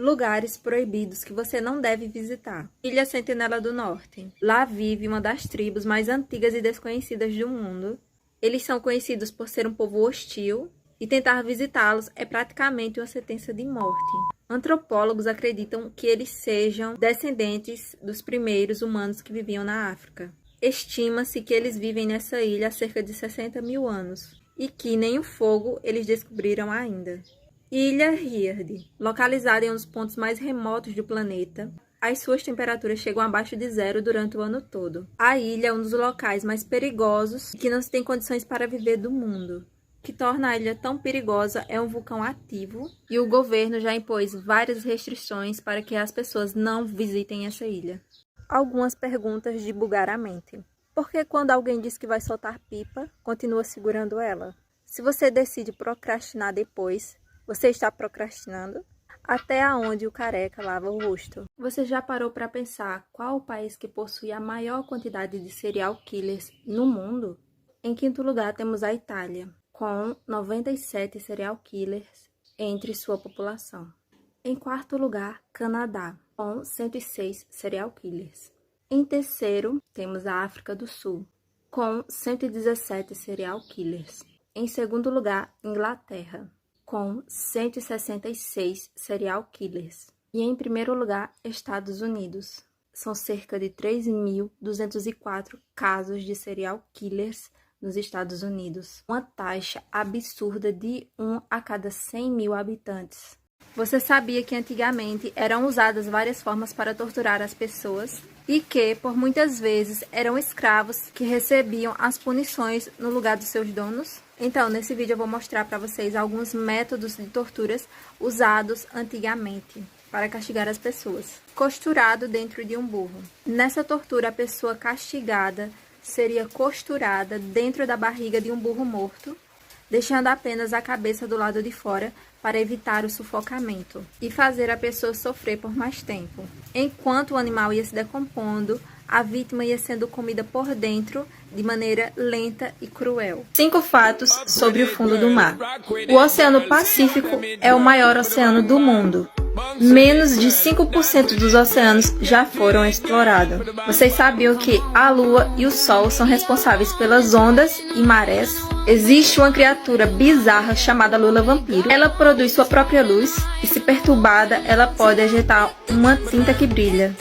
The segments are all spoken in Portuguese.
Lugares proibidos que você não deve visitar. Ilha Sentinela do Norte. Lá vive uma das tribos mais antigas e desconhecidas do mundo. Eles são conhecidos por ser um povo hostil e tentar visitá-los é praticamente uma sentença de morte. Antropólogos acreditam que eles sejam descendentes dos primeiros humanos que viviam na África. Estima-se que eles vivem nessa ilha há cerca de 60 mil anos e que nem o fogo eles descobriram ainda. Ilha Heard, localizada em um dos pontos mais remotos do planeta, as suas temperaturas chegam abaixo de zero durante o ano todo. A ilha é um dos locais mais perigosos e que não se tem condições para viver do mundo. O que torna a ilha tão perigosa é um vulcão ativo e o governo já impôs várias restrições para que as pessoas não visitem essa ilha. Algumas perguntas de bugar a mente. Por que quando alguém diz que vai soltar pipa, continua segurando ela? Se você decide procrastinar depois, você está procrastinando? Até aonde o careca lava o rosto? Você já parou para pensar qual o país que possui a maior quantidade de serial killers no mundo? Em quinto lugar temos a Itália, com 97 serial killers entre sua população. Em quarto lugar, Canadá, com 106 serial killers. Em terceiro, temos a África do Sul, com 117 serial killers. Em segundo lugar, Inglaterra, com 166 serial killers. E em primeiro lugar, Estados Unidos. São cerca de 3.204 casos de serial killers nos Estados Unidos. Uma taxa absurda de 1 a cada 100 mil habitantes. Você sabia que antigamente eram usadas várias formas para torturar as pessoas e que, por muitas vezes, eram escravos que recebiam as punições no lugar dos seus donos? Então, nesse vídeo eu vou mostrar para vocês alguns métodos de torturas usados antigamente para castigar as pessoas. Costurado dentro de um burro. Nessa tortura, a pessoa castigada seria costurada dentro da barriga de um burro morto, deixando apenas a cabeça do lado de fora para evitar o sufocamento e fazer a pessoa sofrer por mais tempo. Enquanto o animal ia se decompondo, a vítima ia sendo comida por dentro de maneira lenta e cruel. 5 fatos sobre o fundo do mar. O Oceano Pacífico é o maior oceano do mundo. Menos de 5% dos oceanos já foram explorados. Vocês sabiam que a Lua e o Sol são responsáveis pelas ondas e marés? Existe uma criatura bizarra chamada Lula Vampiro. Ela produz sua própria luz e, se perturbada, ela pode ejetar uma tinta que brilha.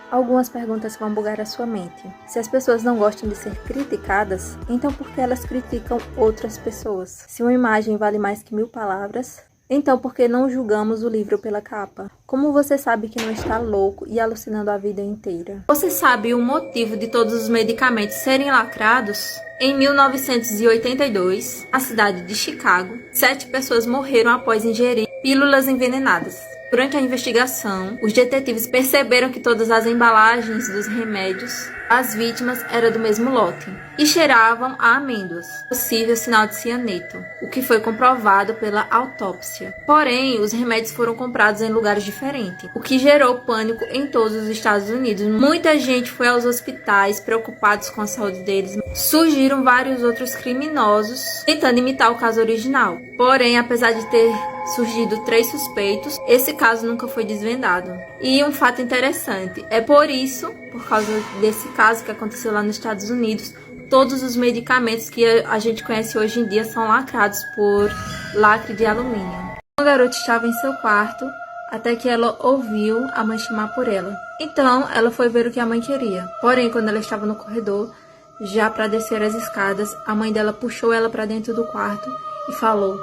Algumas perguntas vão bugar a sua mente. Se as pessoas não gostam de ser criticadas, então por que elas criticam outras pessoas? Se uma imagem vale mais que 1000 palavras, então por que não julgamos o livro pela capa? Como você sabe que não está louco e alucinando a vida inteira? Você sabe o motivo de todos os medicamentos serem lacrados? Em 1982, na cidade de Chicago, 7 pessoas morreram após ingerir pílulas envenenadas. Durante a investigação, os detetives perceberam que todas as embalagens dos remédios das vítimas eram do mesmo lote e cheiravam a amêndoas, possível sinal de cianeto, o que foi comprovado pela autópsia. Porém, os remédios foram comprados em lugares diferentes, o que gerou pânico em todos os Estados Unidos. Muita gente foi aos hospitais preocupados com a saúde deles. Surgiram vários outros criminosos tentando imitar o caso original. Porém, apesar de ter surgido 3 suspeitos, esse caso nunca foi desvendado. E um fato interessante, é por causa desse caso que aconteceu lá nos Estados Unidos, todos os medicamentos que a gente conhece hoje em dia são lacrados por lacre de alumínio. Uma garota estava em seu quarto, até que ela ouviu a mãe chamar por ela. Então, ela foi ver o que a mãe queria. Porém, quando ela estava no corredor, já para descer as escadas, a mãe dela puxou ela para dentro do quarto e falou: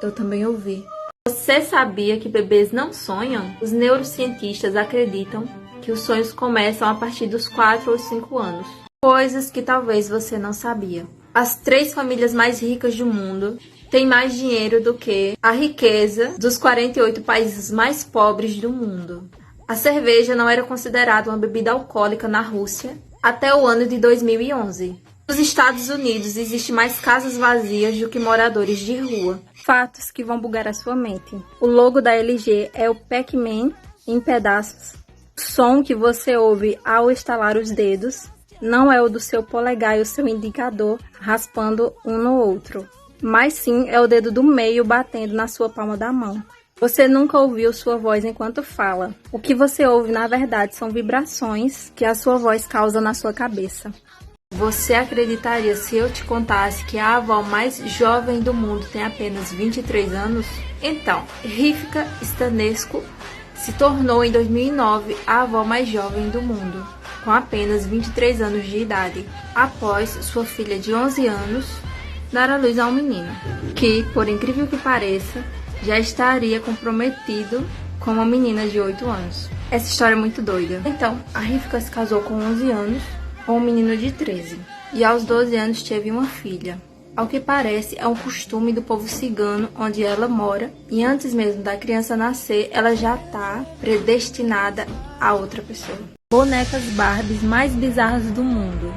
"Eu também ouvi." Você sabia que bebês não sonham? Os neurocientistas acreditam que os sonhos começam a partir dos 4 ou 5 anos. Coisas que talvez você não sabia. As 3 famílias mais ricas do mundo têm mais dinheiro do que a riqueza dos 48 países mais pobres do mundo. A cerveja não era considerada uma bebida alcoólica na Rússia até o ano de 2011. Nos Estados Unidos, existem mais casas vazias do que moradores de rua. Fatos que vão bugar a sua mente. O logo da LG é o Pac-Man em pedaços. O som que você ouve ao estalar os dedos não é o do seu polegar e o seu indicador raspando um no outro, mas sim é o dedo do meio batendo na sua palma da mão. Você nunca ouviu sua voz enquanto fala. O que você ouve, na verdade, são vibrações que a sua voz causa na sua cabeça. Você acreditaria se eu te contasse que a avó mais jovem do mundo tem apenas 23 anos? Então, Rivka Stanescu se tornou em 2009 a avó mais jovem do mundo, com apenas 23 anos de idade, após sua filha de 11 anos dar à luz a um menino, que, por incrível que pareça, já estaria comprometido com uma menina de 8 anos. Essa história é muito doida. Então, a Rivka se casou com 11 anos com um menino de 13 e aos 12 anos teve uma filha. Ao que parece, é um costume do povo cigano onde ela mora e antes mesmo da criança nascer, ela já está predestinada a outra pessoa. Bonecas Barbies mais bizarras do mundo.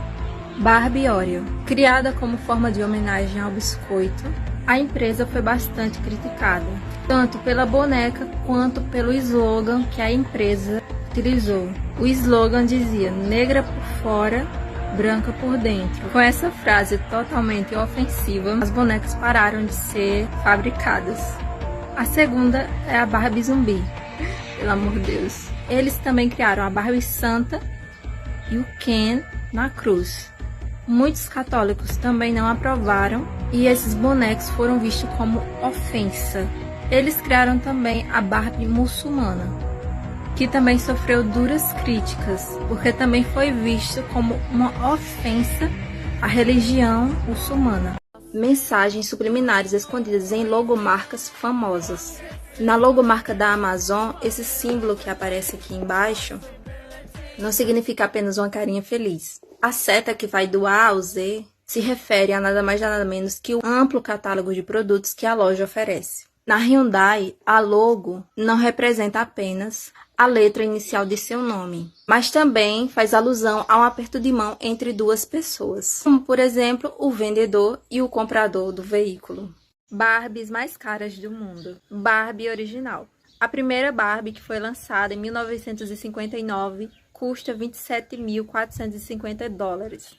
Barbie Oreo. Criada como forma de homenagem ao biscoito, a empresa foi bastante criticada, tanto pela boneca quanto pelo slogan que a empresa utilizou. O slogan dizia: negra por fora, branca por dentro. Com essa frase totalmente ofensiva, as bonecas pararam de ser fabricadas. A segunda é a Barbie Zumbi. Pelo amor de Deus. Eles também criaram a Barbie Santa e o Ken na cruz. Muitos católicos também não aprovaram e esses bonecos foram vistos como ofensa. Eles criaram também a Barbie muçulmana, que também sofreu duras críticas, porque também foi visto como uma ofensa à religião muçulmana. Mensagens subliminares escondidas em logomarcas famosas. Na logomarca da Amazon, esse símbolo que aparece aqui embaixo não significa apenas uma carinha feliz. A seta que vai do A ao Z se refere a nada mais nada menos que o amplo catálogo de produtos que a loja oferece. Na Hyundai, a logo não representa apenas a letra inicial de seu nome, mas também faz alusão a um aperto de mão entre duas pessoas, como por exemplo o vendedor e o comprador do veículo. Barbies mais caras do mundo. Barbie original. A primeira Barbie, que foi lançada em 1959, custa $27.450.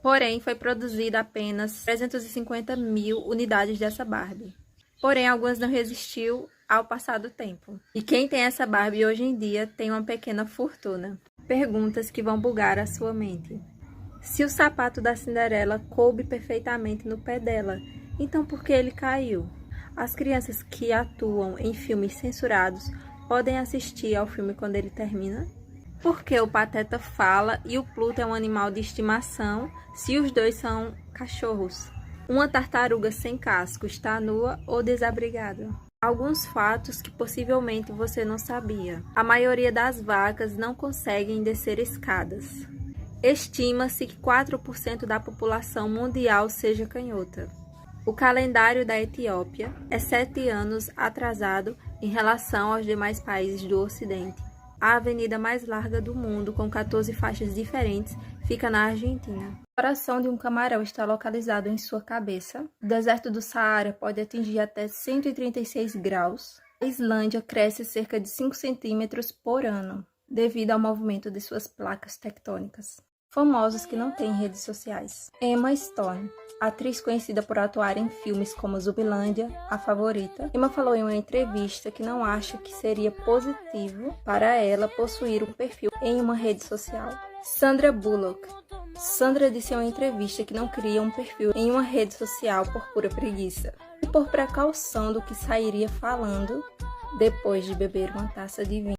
Porém, foi produzida apenas 350 mil unidades dessa Barbie. Porém, algumas não resistiu ao passar do tempo. E quem tem essa Barbie hoje em dia tem uma pequena fortuna. Perguntas que vão bugar a sua mente. Se o sapato da Cinderela coube perfeitamente no pé dela, então por que ele caiu? As crianças que atuam em filmes censurados podem assistir ao filme quando ele termina? Por que o Pateta fala e o Pluto é um animal de estimação se os dois são cachorros? Uma tartaruga sem casco está nua ou desabrigada? Alguns fatos que possivelmente você não sabia. A maioria das vacas não conseguem descer escadas. Estima-se que 4% da população mundial seja canhota. O calendário da Etiópia é 7 anos atrasado em relação aos demais países do Ocidente. A avenida mais larga do mundo, com 14 faixas diferentes, fica na Argentina. O coração de um camarão está localizado em sua cabeça. O deserto do Saara pode atingir até 136 graus. A Islândia cresce cerca de 5 centímetros por ano, devido ao movimento de suas placas tectônicas. Famosos que não têm redes sociais. Emma Stone, atriz conhecida por atuar em filmes como Zumbilândia, A Favorita. Emma falou em uma entrevista que não acha que seria positivo para ela possuir um perfil em uma rede social. Sandra Bullock. Sandra disse em uma entrevista que não cria um perfil em uma rede social por pura preguiça e por precaução do que sairia falando depois de beber uma taça de vinho.